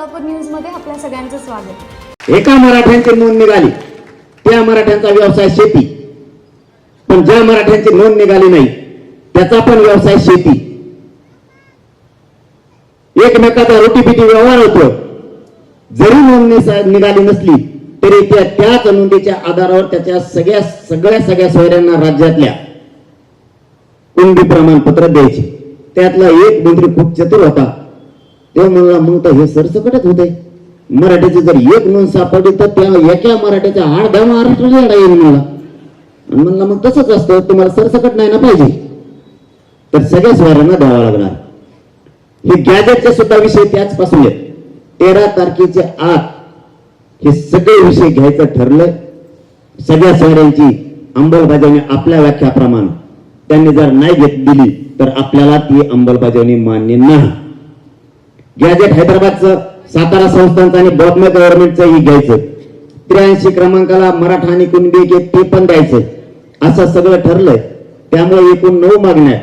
Solapur news मध्ये आपल्या सगळ्यांचं स्वागत। एका मराठ्यांची नोंद निघाली, त्या मराठ्यांचा व्यवसाय शेती, पण ज्या मराठ्यांची नोंद निघाली नाही त्याचा पण व्यवसाय शेती। एकमेकाचा रोटीपिटी व्यवहार होतो, जरी नोंद निघाली नसली तरी त्याच नोंदीच्या आधारावर त्याच्या सगळ्या सोयऱ्यांना राज्यातल्या कुणबी प्रमाणपत्र द्यायचे। त्यातला एक मंत्री खूप चतुर होता, तो म्हणला मग तर हे सरसकटच होते, मराठीची जर एक नोंद सापडली तर त्या एका मराठीचा अर्धा महाराष्ट्राला लढा येईल मला। म्हणला मग तसंच असतं, तुम्हाला सरसकट नाही ना पाहिजे तर सगळ्या सोयऱ्यांना द्यावा लागणार। हे गॅजेटचे सुद्धा विषय त्याच पासून आहेत। 13 तारखेच्या आत हे सगळे विषय घ्यायचं ठरलं। सगळ्या सोयऱ्यांची अंमलबजावणी आपल्या व्याख्याप्रमाणे त्यांनी जर नाही दिली तर आपल्याला ती अंमलबजावणी मान्य नाही। गॅजेट हैदराबादचं, सातारा संस्थानचं आणि बॉम्बे गव्हर्नमेंटचं ही घ्यायचं। 83 क्रमांकाला मराठा आणि कुणबी ते पण द्यायचं, असं सगळं ठरलंय। त्यामुळे एकूण 9 मागण्या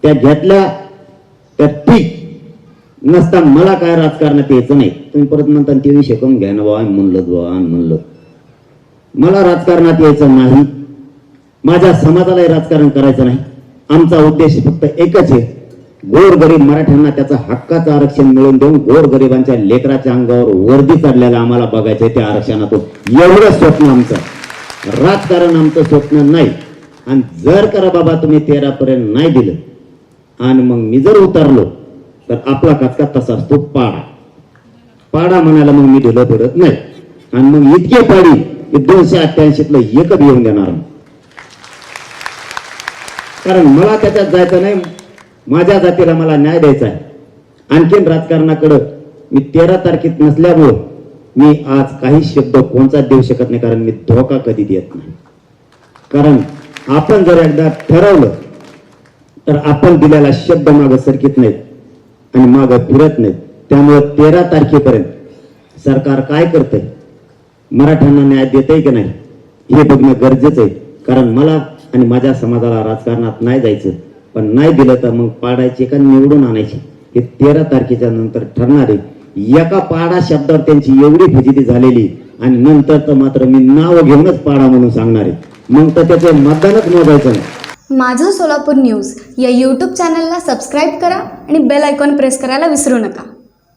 त्या घेतल्या, त्या ठीक नसता मला काय राजकारणात यायचं नाही। तुम्ही परत म्हणता ते विषय करून घ्या ना बाबा, म्हणलं मला राजकारणात यायचं नाही, माझ्या समाजालाही राजकारण करायचं नाही। आमचा उद्देश फक्त एकच आहे, गोरगरीब मराठ्यांना त्याचं हक्काचं आरक्षण मिळवून देऊन गोरगरिबांच्या लेकराच्या अंगावर वर्दी चढलेला आम्हाला बघायचंय त्या आरक्षणातून। एवढं स्वप्न आमचं, राजकारण आमचं स्वप्न नाही। आणि जर करा बाबा तुम्ही 13 पर्यंत नाही दिलं आणि मग मी जर उतरलो तर आपला कचका तसा असतो पाडा म्हणायला मग मी ढिलं पडत नाही। आणि मग इतके पाडी 288तलं एकच येऊन देणार, कारण मला त्याच्यात जायचं नाही। माझ्या जातीला मला न्याय द्यायचा आहे। आणखीन राजकारणाकडे मी 13 तारखेत नसल्यामुळं मी आज काही शब्द कोणता देऊ शकत नाही, कारण मी धोका कधी देत नाही। कारण आपण जर एकदा ठरवलं तर आपण दिलेला शब्द मागं सरकीत नाहीत आणि मागं फिरत नाहीत। त्यामुळे 13 तारखेपर्यंत सरकार काय करतंय, मराठ्यांना न्याय देतंय की नाही हे बघणं गरजेचं आहे। कारण मला आणि माझ्या समाजाला राजकारणात नाही जायचं, पण नाही दिलं तर मग पाडायचे का निवडून आणायचे हे 13 तारखेच्या नंतर ठरणार आहे। एका पाडा शब्दावर त्यांची एवढी फजिती झालेली आणि नंतर तर मात्र मी नाव घेऊनच पाडा म्हणून सांगणार आहे, मग तर त्याचे मतदानच मोजायचं नाही। माझं सोलापूर न्यूज या यूट्यूब चॅनलला सबस्क्राईब करा आणि बेल आयकॉन प्रेस करायला विसरू नका।